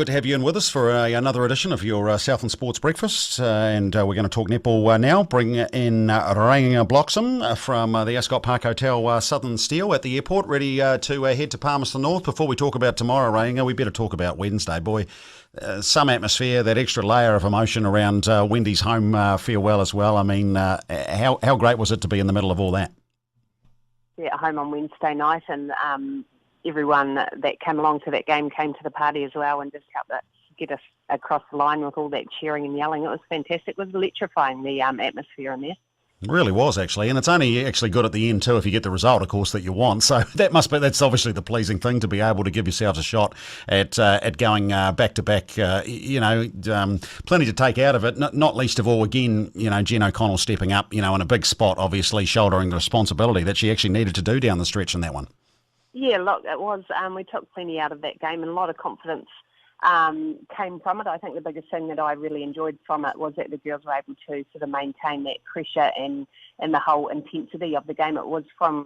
Good to have you in with us for another edition of your Southland Sports Breakfast, and we're going to talk netball now. Bring in Reinga Bloxham from the Ascot Park Hotel Southern Steel at the airport, ready to head to Palmerston North. Before we talk about tomorrow, Reinga, we better talk about Wednesday. Boy, some atmosphere, that extra layer of emotion around Wendy's home farewell as well. I mean, how great was it to be in the middle of all that? Yeah, home on Wednesday night, and everyone that came along to that game came to the party as well and just helped us get us across the line with all that cheering and yelling. It was fantastic. It was electrifying, the atmosphere in there. It really was, actually, and it's only actually good at the end too if you get the result, of course, that you want. So that's obviously the pleasing thing, to be able to give yourselves a shot at going back to back. Plenty to take out of it. Not least of all, again, Jen O'Connell stepping up, in a big spot, obviously shouldering the responsibility that she actually needed to do down the stretch in that one. Yeah, look, it was. We took plenty out of that game, and a lot of confidence came from it. I think the biggest thing that I really enjoyed from it was that the girls were able to sort of maintain that pressure and the whole intensity of the game. It was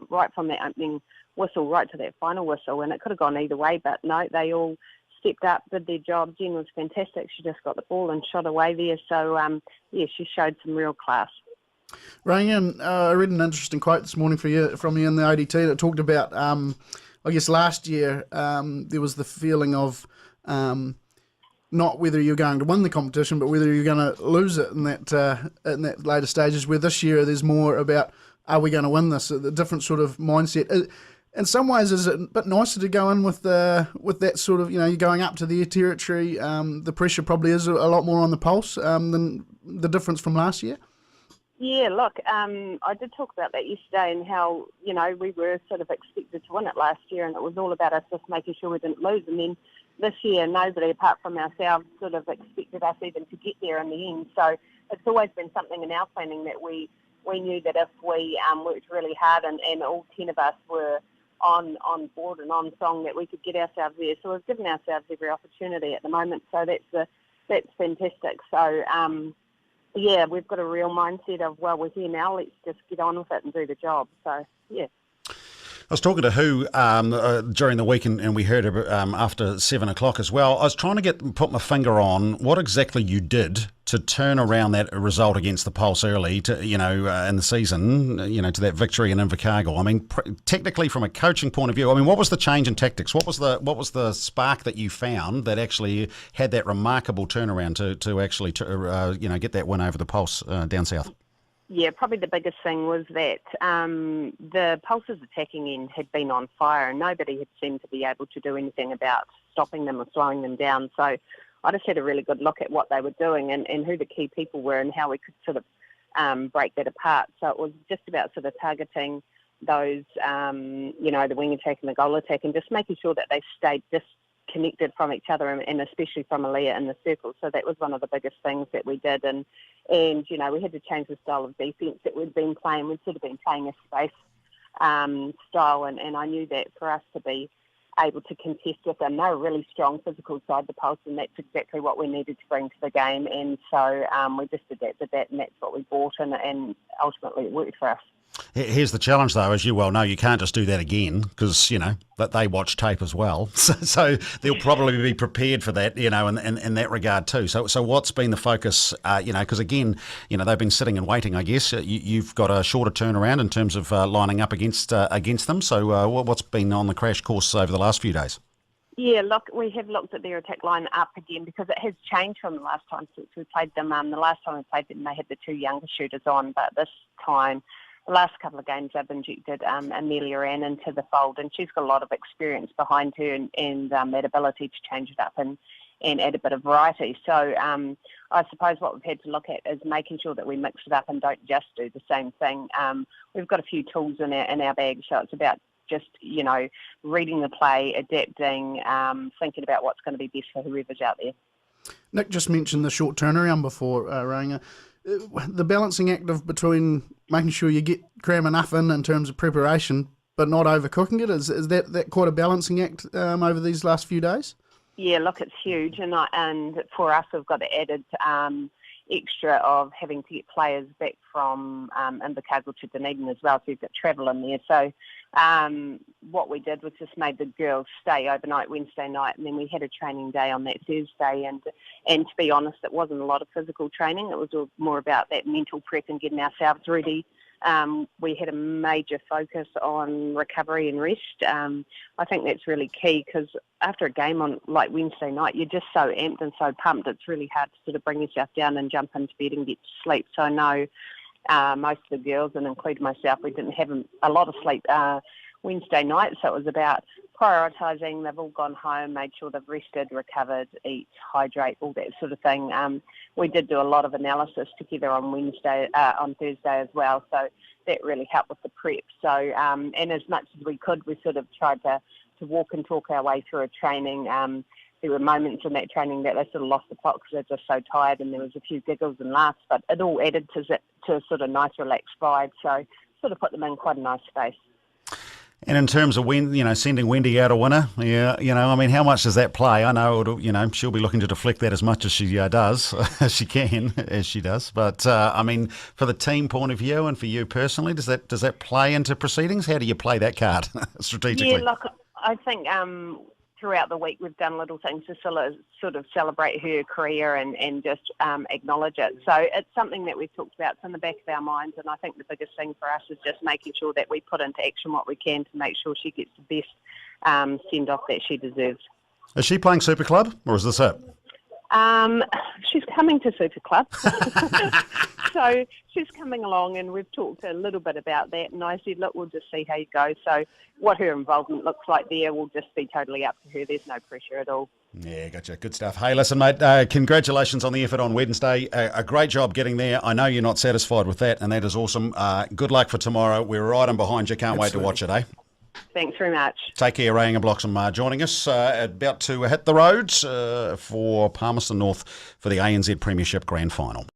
right from that opening whistle right to that final whistle, and it could have gone either way, but no, they all stepped up, did their job. Jen was fantastic. She just got the ball and shot away there. So, she showed some real class. Reinga, I read an interesting quote this morning from you in the ODT that talked about, I guess last year there was the feeling of not whether you're going to win the competition, but whether you're going to lose it in that later stages, where this year there's more about, are we going to win this? The different sort of mindset. In some ways, is it a bit nicer to go in with that sort of, you're going up to their territory, the pressure probably is a lot more on the pulse than the difference from last year? Yeah, look, I did talk about that yesterday and how, we were sort of expected to win it last year, and it was all about us just making sure we didn't lose. And then this year, nobody apart from ourselves sort of expected us even to get there in the end. So it's always been something in our planning that we knew that if we worked really hard and all 10 of us were on board and on song, that we could get ourselves there. So we've given ourselves every opportunity at the moment. So that's fantastic. So, yeah, we've got a real mindset of, well, we're here now, let's just get on with it and do the job. So, yeah. I was talking to Who during the week, and we heard after 7 o'clock as well. I was trying to put my finger on what exactly you did to turn around that result against the Pulse early, to in the season, to that victory in Invercargill. I mean, technically, from a coaching point of view, I mean, what was the change in tactics? What was the spark that you found that actually had that remarkable turnaround to actually get that win over the Pulse down south? Yeah, probably the biggest thing was that the Pulse's attacking end had been on fire, and nobody had seemed to be able to do anything about stopping them or slowing them down. So I just had a really good look at what they were doing and who the key people were and how we could sort of break that apart. So it was just about sort of targeting those, the wing attack and the goal attack, and just making sure that they stayed disconnected from each other, and especially from Aaliyah in the circle. So that was one of the biggest things that we did. And we had to change the style of defence that we'd been playing. We'd sort of been playing a space style, and I knew that for us to be able to contest with them, they were really strong physical side the Pulse, and that's exactly what we needed to bring to the game. And so we just adapted that, and that's what we brought, and ultimately it worked for us. Here's the challenge, though, as you well know, you can't just do that again because, that they watch tape as well. So they'll probably be prepared for that, in that regard too. So what's been the focus, because again, they've been sitting and waiting, I guess. You've got a shorter turnaround in terms of lining up against them. So what's been on the crash course over the last few days? Yeah, look, we have looked at their attack line up again because it has changed from the last time since we played them. The last time we played them, they had the two younger shooters on, but this time, the last couple of games, they've injected Amelia Ann into the fold, and she's got a lot of experience behind her and that ability to change it up and add a bit of variety. So I suppose what we've had to look at is making sure that we mix it up and don't just do the same thing. We've got a few tools in our bag, so it's about just, reading the play, adapting, thinking about what's going to be best for whoever's out there. Nick just mentioned the short turnaround before, Reinga. The balancing act of between making sure you cram enough in terms of preparation, but not overcooking it, is that quite a balancing act over these last few days? Yeah, look, it's huge, and for us, we've got the added extra of having to get players back from Invercargill to Dunedin as well, so you've got travel in there. So what we did was just made the girls stay overnight Wednesday night, and then we had a training day on that Thursday. And to be honest, it wasn't a lot of physical training. It was more about that mental prep and getting ourselves ready. We had a major focus on recovery and rest. I think that's really key, because after a game on like Wednesday night, you're just so amped and so pumped. It's really hard to sort of bring yourself down and jump into bed and get to sleep. So I know most of the girls, and including myself, we didn't have a lot of sleep Wednesday night. So it was about prioritising. They've all gone home, made sure they've rested, recovered, eat, hydrate, all that sort of thing. We did do a lot of analysis together on Thursday as well. So that really helped with the prep. So, and as much as we could, we sort of tried to walk and talk our way through a training. There were moments in that training that they sort of lost the plot because they're just so tired, and there was a few giggles and laughs, but it all added to a sort of nice, relaxed vibe. So sort of put them in quite a nice space. And in terms of sending Wendy out a winner, how much does that play? I know, she'll be looking to deflect that as much as she does, as she does. But for the team point of view and for you personally, does that play into proceedings? How do you play that card strategically? Yeah, look, I think throughout the week we've done little things to sort of celebrate her career and just acknowledge it. So it's something that we've talked about. It's in the back of our minds, and I think the biggest thing for us is just making sure that we put into action what we can to make sure she gets the best send-off that she deserves. Is she playing Super Club, or is this it? She's coming to Super Club. So she's coming along, and we've talked a little bit about that, and I said, look, we'll just see how you go. So what her involvement looks like there will just be totally up to her. There's no pressure at all. Yeah, gotcha. Good stuff. Hey, listen, mate, congratulations on the effort on Wednesday. A great job getting there. I know you're not satisfied with that, and that is awesome. Good luck for tomorrow. We're right on behind you. Can't wait to watch it, eh? Thanks very much. Take care, Reinga Bloxham joining us, about to hit the roads for Palmerston North for the ANZ Premiership Grand Final.